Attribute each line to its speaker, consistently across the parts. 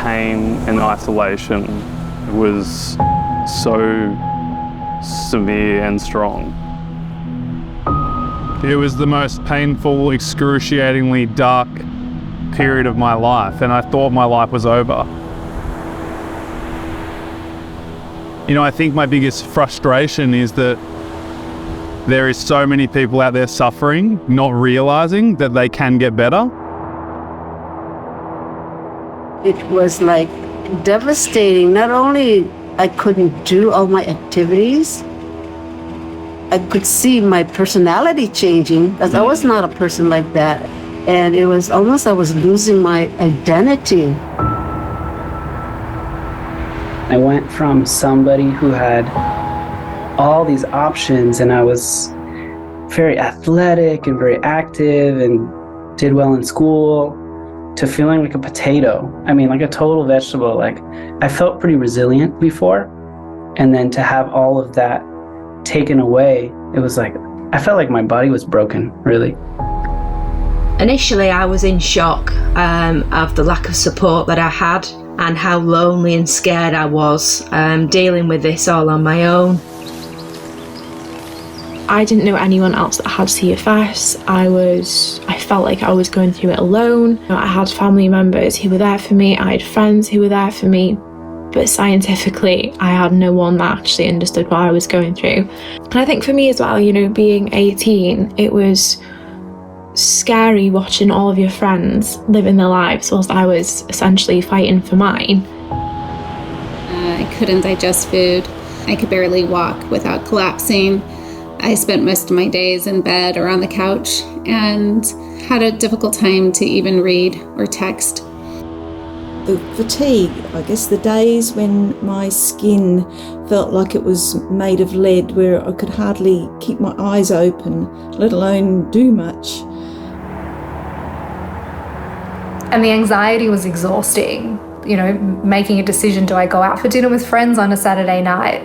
Speaker 1: pain and isolation was so severe and strong. It was the most painful, excruciatingly dark period of my life, and I thought my life was over. You know, I think my biggest frustration is that there is so many people out there suffering, not realizing that they can get better.
Speaker 2: It was like devastating. Not only I couldn't do all my activities, I could see my personality changing, because I was not a person like that. And it was almost I was losing my identity.
Speaker 3: I went from somebody who had all these options, and I was very athletic and very active and did well in school, to feeling like a potato. I mean, like a total vegetable. Like, I felt pretty resilient before, and then to have all of that taken away, it was like, I felt like my body was broken, really.
Speaker 4: Initially, I was in shock of the lack of support that I had and how lonely and scared I was dealing with this all on my own.
Speaker 5: I didn't know anyone else that had CFS. I felt like I was going through it alone. I had family members who were there for me. I had friends who were there for me. But scientifically, I had no one that actually understood what I was going through. And I think for me as well, you know, being 18, it was scary watching all of your friends living their lives whilst I was essentially fighting for mine.
Speaker 6: I couldn't digest food. I could barely walk without collapsing. I spent most of my days in bed or on the couch and had a difficult time to even read or text.
Speaker 7: The fatigue, I guess the days when my skin felt like it was made of lead, where I could hardly keep my eyes open, let alone do much.
Speaker 8: And the anxiety was exhausting. You know, making a decision, do I go out for dinner with friends on a Saturday night,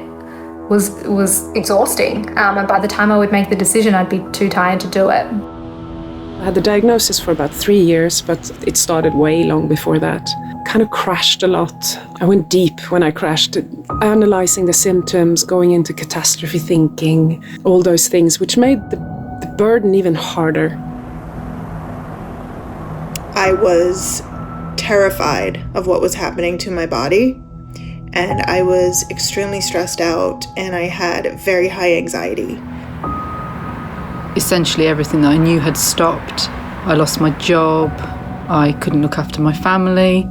Speaker 8: was exhausting. And by the time I would make the decision, I'd be too tired to do it.
Speaker 9: I had the diagnosis for about 3 years, but it started way long before that. Kind of crashed a lot. I went deep when I crashed, analysing the symptoms, going into catastrophe thinking, all those things, which made the burden even harder.
Speaker 10: I was terrified of what was happening to my body, and I was extremely stressed out, and I had very high anxiety.
Speaker 11: Essentially everything that I knew had stopped. I lost my job, I couldn't look after my family,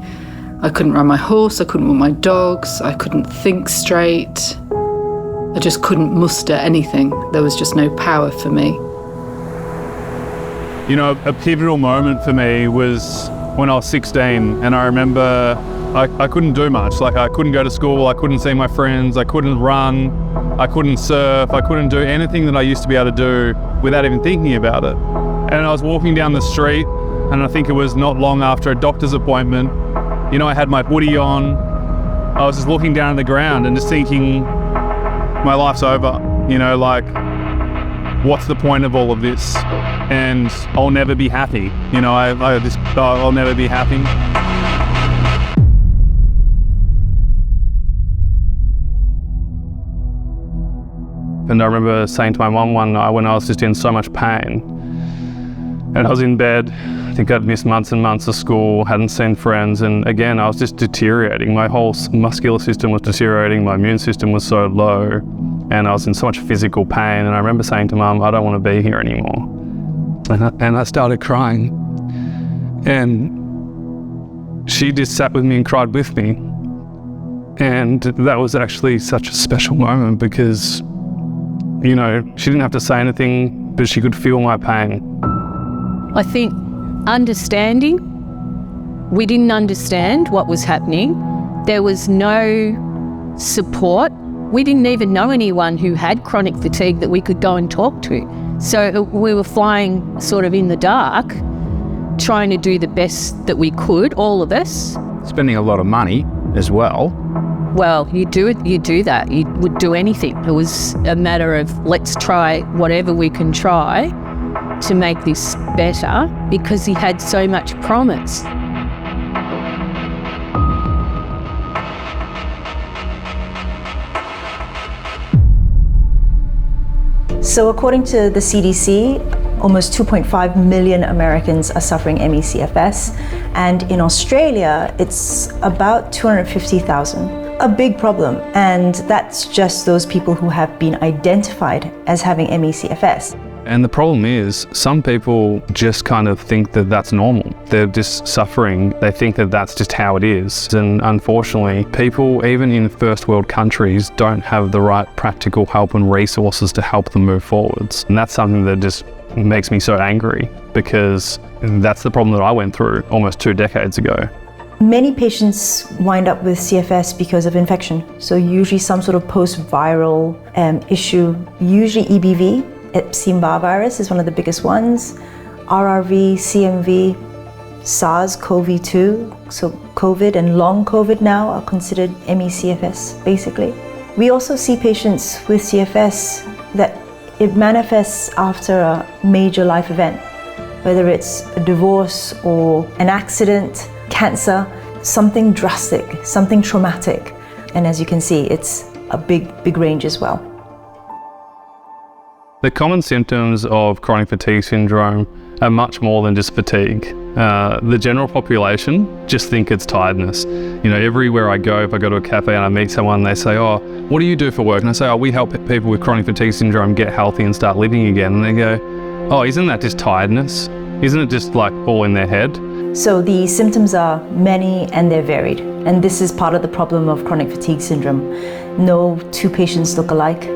Speaker 11: I couldn't run my horse, I couldn't walk my dogs, I couldn't think straight. I just couldn't muster anything. There was just no power for me.
Speaker 1: You know, a pivotal moment for me was when I was 16, and I remember I couldn't do much. Like, I couldn't go to school, I couldn't see my friends, I couldn't run, I couldn't surf, I couldn't do anything that I used to be able to do without even thinking about it. And I was walking down the street, and I think it was not long after a doctor's appointment. You know, I had my hoodie on, I was just looking down at the ground and just thinking, my life's over. You know, like, what's the point of all of this? And I'll never be happy. You know, I'll never be happy. And I remember saying to my mum one night when I was just in so much pain, and I was in bed, I think I'd missed months and months of school, hadn't seen friends, and again, I was just deteriorating. My whole muscular system was deteriorating, my immune system was so low, and I was in so much physical pain, and I remember saying to Mum, I don't want to be here anymore. And I started crying, and she just sat with me and cried with me. And that was actually such a special moment because, you know, she didn't have to say anything, but she could feel my pain.
Speaker 12: I think understanding, we didn't understand what was happening. There was no support. We didn't even know anyone who had chronic fatigue that we could go and talk to. So we were flying sort of in the dark, trying to do the best that we could, all of us.
Speaker 13: Spending a lot of money as well.
Speaker 12: Well, you do that. You would do anything. It was a matter of let's try whatever we can try to make this better because he had so much promise.
Speaker 14: So according to the CDC, almost 2.5 million Americans are suffering ME/CFS, and in Australia, it's about 250,000. A big problem, and that's just those people who have been identified as having ME/CFS.
Speaker 1: And the problem is, some people just kind of think that that's normal. They're just suffering. They think that that's just how it is. And unfortunately, people, even in first world countries, don't have the right practical help and resources to help them move forwards. And that's something that just makes me so angry, because that's the problem that I went through almost 2 decades ago.
Speaker 14: Many patients wind up with CFS because of infection. So usually some sort of post-viral issue, usually EBV. Epstein-Barr virus is one of the biggest ones. RRV, CMV, SARS-CoV-2, so COVID and long COVID now are considered ME/CFS, basically. We also see patients with CFS that it manifests after a major life event, whether it's a divorce or an accident, cancer, something drastic, something traumatic. And as you can see, it's a big range as well.
Speaker 1: The common symptoms of chronic fatigue syndrome are much more than just fatigue. The general population just think it's tiredness. You know, everywhere I go, if I go to a cafe and I meet someone, they say, "Oh, what do you do for work?" And I say, "Oh, we help people with chronic fatigue syndrome get healthy and start living again." And they go, "Oh, isn't that just tiredness? Isn't it just like all in their head?"
Speaker 14: So the symptoms are many and they're varied. And this is part of the problem of chronic fatigue syndrome. No two patients look alike.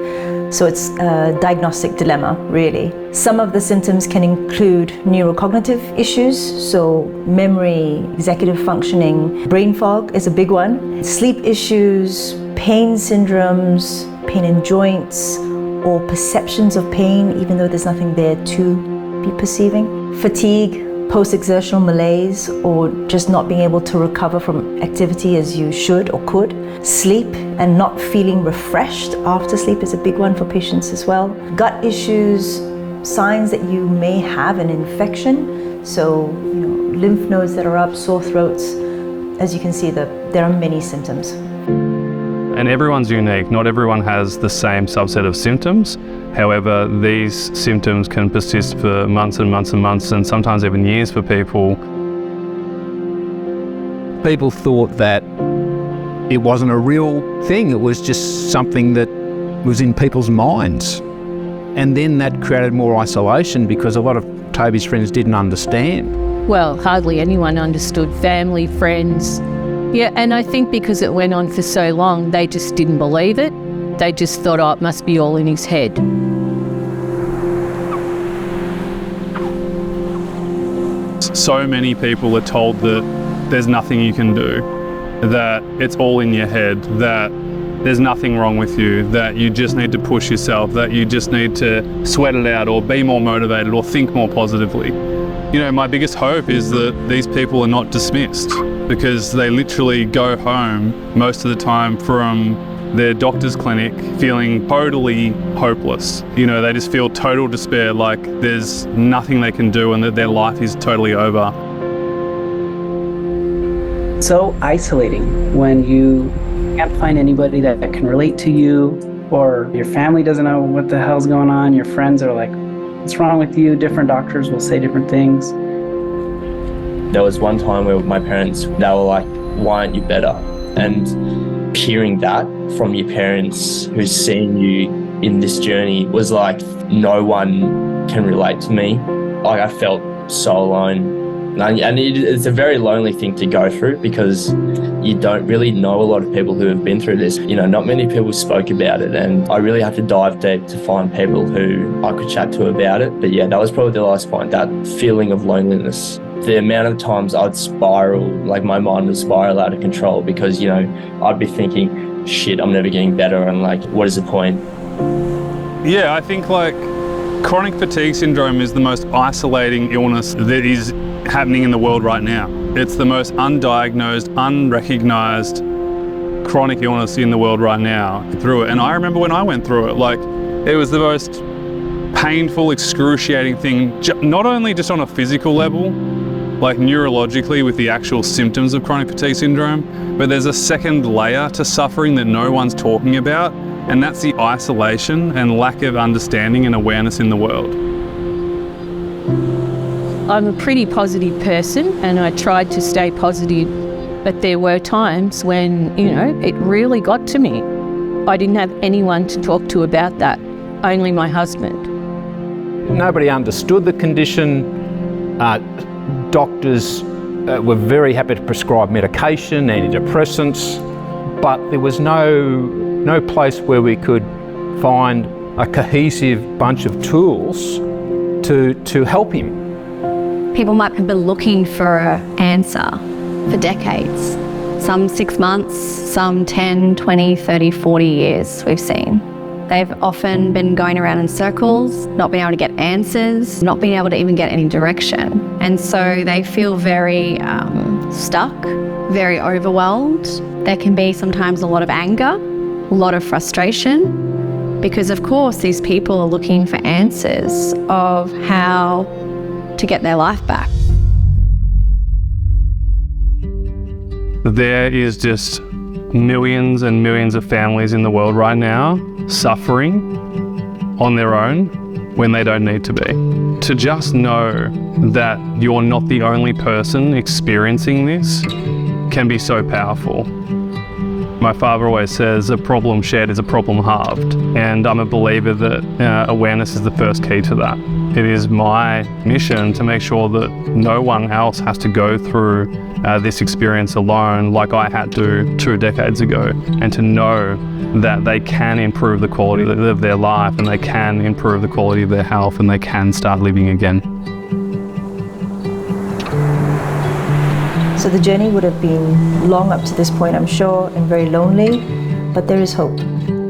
Speaker 14: So it's a diagnostic dilemma, really. Some of the symptoms can include neurocognitive issues, so memory, executive functioning, brain fog is a big one, sleep issues, pain syndromes, pain in joints, or perceptions of pain, even though there's nothing there to be perceiving. Fatigue, post-exertional malaise, or just not being able to recover from activity as you should or could. Sleep and not feeling refreshed after sleep is a big one for patients as well. Gut issues, signs that you may have an infection, so lymph nodes that are up, sore throats. As you can see, there are many symptoms.
Speaker 1: And everyone's unique. Not everyone has the same subset of symptoms. However, these symptoms can persist for months and months and months, and sometimes even years for people.
Speaker 13: People thought that it wasn't a real thing. It was just something that was in people's minds. And then that created more isolation because a lot of Toby's friends didn't understand.
Speaker 12: Well, hardly anyone understood, family, friends. Yeah, and I think because it went on for so long, they just didn't believe it. They just thought, oh, it must be all in his head.
Speaker 1: So many people are told that there's nothing you can do, that it's all in your head, that there's nothing wrong with you, that you just need to push yourself, that you just need to sweat it out or be more motivated or think more positively. You know, my biggest hope is that these people are not dismissed, because they literally go home most of the time from their doctor's clinic feeling totally hopeless. You know, they just feel total despair, like there's nothing they can do and that their life is totally over.
Speaker 3: So isolating when you can't find anybody that can relate to you, or your family doesn't know what the hell's going on. Your friends are like, what's wrong with you? Different doctors will say different things.
Speaker 15: There was one time where my parents, they were like, why aren't you better? And hearing that from your parents who's seen you in this journey was like, no one can relate to me. Like, I felt so alone. And it's a very lonely thing to go through, because you don't really know a lot of people who have been through this. You know, not many people spoke about it, and I really had to dive deep to find people who I could chat to about it. But yeah, that was probably the last point, that feeling of loneliness. The amount of times I'd spiral, like my mind would spiral out of control, because, you know, I'd be thinking, shit, I'm never getting better, and like, what is the point?
Speaker 1: Yeah, I think like chronic fatigue syndrome is the most isolating illness that is happening in the world right now. It's the most undiagnosed, unrecognized chronic illness in the world right now through it. And I remember when I went through it, like, it was the most painful, excruciating thing, not only just on a physical level, like neurologically with the actual symptoms of chronic fatigue syndrome, but there's a second layer to suffering that no one's talking about, And that's the isolation and lack of understanding and awareness in the world.
Speaker 12: I'm a pretty positive person and I tried to stay positive, but there were times when, it really got to me. I didn't have anyone to talk to about that, only my husband.
Speaker 13: Nobody understood the condition. Doctors were very happy to prescribe medication, antidepressants, but there was no place where we could find a cohesive bunch of tools to help him.
Speaker 16: People might have been looking for an answer for decades. Some 6 months, some 10, 20, 30, 40 years we've seen. They've often been going around in circles, not being able to get answers, not being able to even get any direction. And so they feel very stuck, very overwhelmed. There can be sometimes a lot of anger, a lot of frustration, because of course these people are looking for answers of how to get their life back.
Speaker 1: There is just millions and millions of families in the world right now suffering on their own when they don't need to be. To just know that you're not the only person experiencing this can be so powerful. My father always says a problem shared is a problem halved, and I'm a believer that awareness is the first key to that. It is my mission to make sure that no one else has to go through this experience alone like I had to 2 decades ago, and to know that they can improve the quality of their life and they can improve the quality of their health and they can start living again.
Speaker 14: So the journey would have been long up to this point, I'm sure, and very lonely, but there is hope.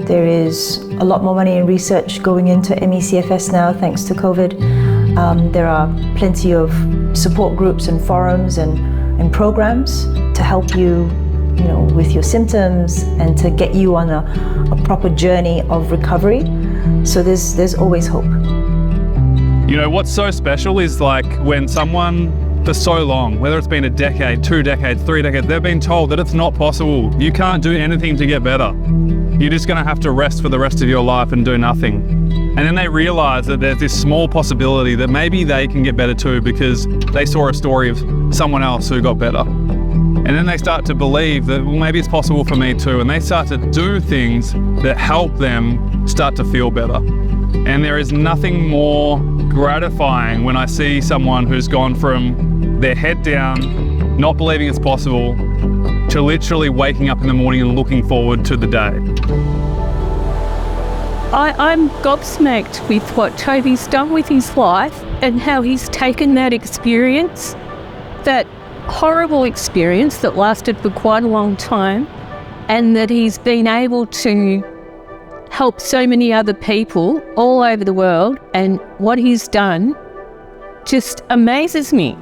Speaker 14: There is a lot more money in research going into ME/CFS now, thanks to COVID. There are plenty of support groups and forums and programs to help you, with your symptoms and to get you on a proper journey of recovery. So there's always hope.
Speaker 1: What's so special is like when someone for so long, whether it's been a decade, 2 decades, 3 decades, they've been told that it's not possible. You can't do anything to get better. You're just going to have to rest for the rest of your life and do nothing. And then they realize that there's this small possibility that maybe they can get better too because they saw a story of someone else who got better. And then they start to believe that, well, maybe it's possible for me too. And they start to do things that help them start to feel better. And there is nothing more gratifying when I see someone who's gone from their head down, not believing it's possible, to literally waking up in the morning and looking forward to the day.
Speaker 12: I'm gobsmacked with what Toby's done with his life and how he's taken that experience, that horrible experience that lasted for quite a long time, and that he's been able to help so many other people all over the world, and what he's done just amazes me.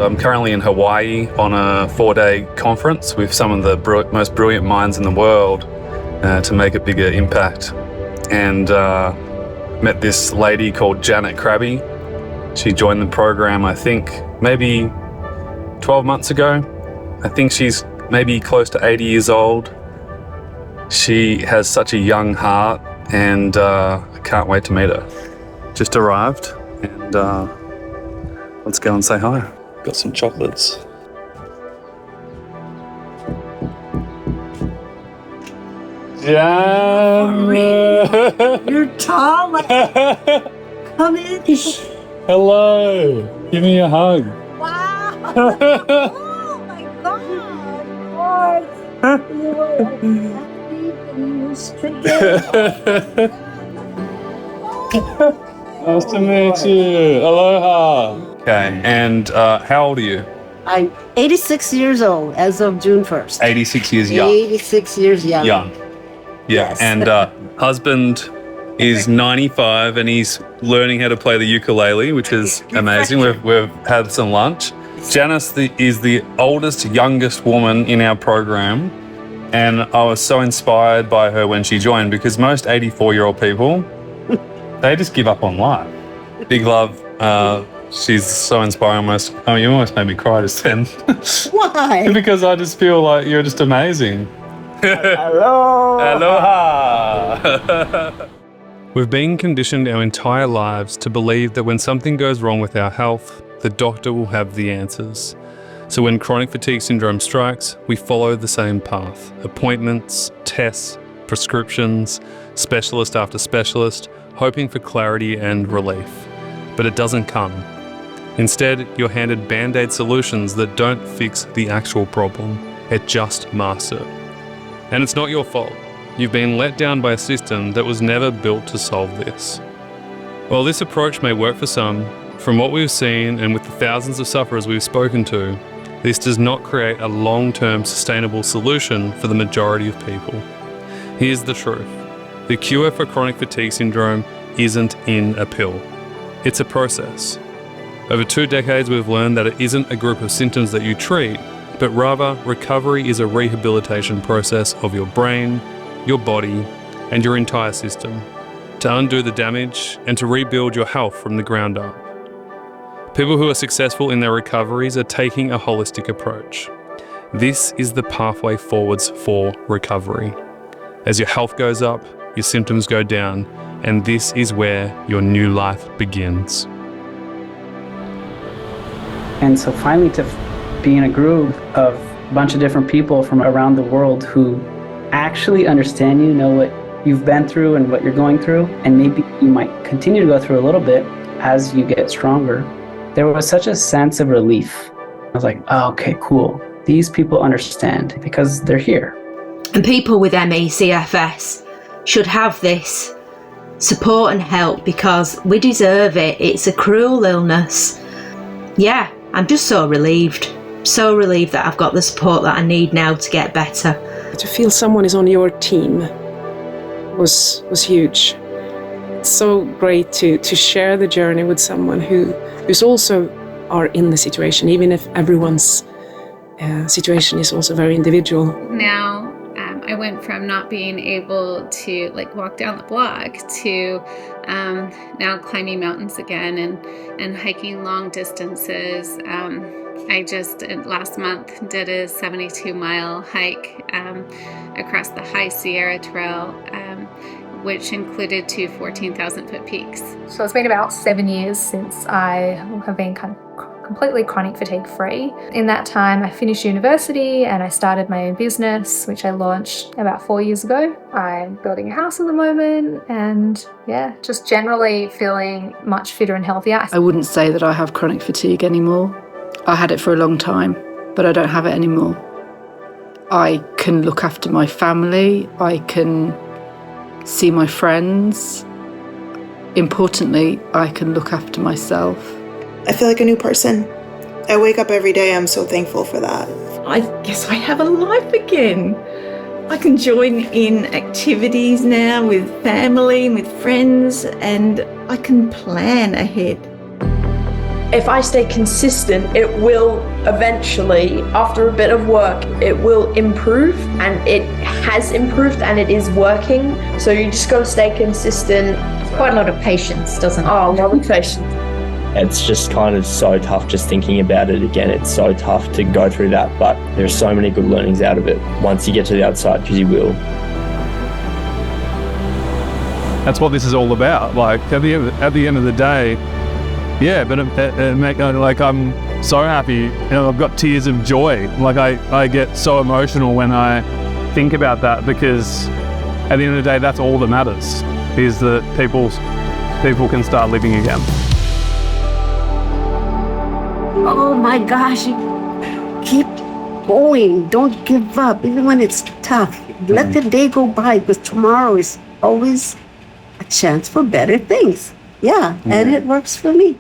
Speaker 1: I'm currently in Hawaii on a 4-day conference with some of the most brilliant minds in the world to make a bigger impact. And met this lady called Janet Krabby. She joined the program, I think, maybe 12 months ago. I think she's maybe close to 80 years old. She has such a young heart, and I can't wait to meet her. Just arrived, and let's go and say hi. Got some chocolates. Jan!
Speaker 2: You're tall. Come in.
Speaker 1: Hello. Give me a hug.
Speaker 2: Wow. Oh my God. You were
Speaker 1: Nice to meet you. Aloha. Okay, and how old are you?
Speaker 2: I'm 86 years old as of June 1st.
Speaker 1: 86 years young.
Speaker 2: 86 years young.
Speaker 1: Yeah,
Speaker 2: Yes.
Speaker 1: and husband is 95 and he's learning how to play the ukulele, which is amazing. We've had some lunch. Janice is the oldest, youngest woman in our program, and I was so inspired by her when she joined, because most 84-year-old people, they just give up on life. Big love She's so inspiring. You almost made me cry just then.
Speaker 2: Why?
Speaker 1: Because I just feel like you're just amazing.
Speaker 2: Hello.
Speaker 1: Aloha. We've been conditioned our entire lives to believe that when something goes wrong with our health, the doctor will have the answers. So when chronic fatigue syndrome strikes, we follow the same path. Appointments, tests, prescriptions, specialist after specialist, hoping for clarity and relief. But it doesn't come. Instead, you're handed band-aid solutions that don't fix the actual problem. It just masks it. And it's not your fault. You've been let down by a system that was never built to solve this. While this approach may work for some, from what we've seen and with the thousands of sufferers we've spoken to, this does not create a long-term sustainable solution for the majority of people. Here's the truth. The cure for chronic fatigue syndrome isn't in a pill. It's a process. Over 2 decades, we've learned that it isn't a group of symptoms that you treat, but rather recovery is a rehabilitation process of your brain, your body, and your entire system to undo the damage and to rebuild your health from the ground up. People who are successful in their recoveries are taking a holistic approach. This is the pathway forwards for recovery. As your health goes up, your symptoms go down, and this is where your new life begins.
Speaker 3: And so finally to be in a group of a bunch of different people from around the world who actually understand you, know what you've been through and what you're going through, and maybe you might continue to go through a little bit as you get stronger. There was such a sense of relief. I was like, oh, okay, cool. These people understand because they're here.
Speaker 4: And people with ME, CFS should have this support and help because we deserve it. It's a cruel illness. Yeah, I'm just so relieved that I've got the support that I need now to get better.
Speaker 9: To feel someone is on your team was huge. It's so great to share the journey with someone who's also are in the situation, even if everyone's situation is also very individual.
Speaker 6: Now, I went from not being able to walk down the block to now climbing mountains again and hiking long distances. I just last month did a 72-mile hike across the High Sierra Trail, which included 2 14,000-foot peaks.
Speaker 8: So it's been about 7 years since I have been kind of completely chronic fatigue free. In that time, I finished university and I started my own business, which I launched about 4 years ago. I'm building a house at the moment and just generally feeling much fitter and healthier.
Speaker 11: I wouldn't say that I have chronic fatigue anymore. I had it for a long time, but I don't have it anymore. I can look after my family. I can see my friends. Importantly, I can look after myself.
Speaker 10: I feel like a new person. I wake up every day, I'm so thankful for that.
Speaker 7: I guess I have a life again. I can join in activities now with family and with friends, and I can plan ahead.
Speaker 17: If I stay consistent, it will eventually, after a bit of work, it will improve, and it has improved and it is working. So you just got to stay consistent.
Speaker 16: Quite a lot of patience, doesn't it?
Speaker 17: Oh, a lot of patience.
Speaker 15: It's just kind of so tough just thinking about it again. It's so tough to go through that, but there's so many good learnings out of it once you get to the other side, because you will.
Speaker 1: That's what this is all about. Like at the end of the day, but I'm so happy. I've got tears of joy. Like I get so emotional when I think about that, because at the end of the day, that's all that matters, is that people can start living again.
Speaker 2: Oh my gosh, keep going. Don't give up, even when it's tough. Let the day go by, because tomorrow is always a chance for better things. And it works for me.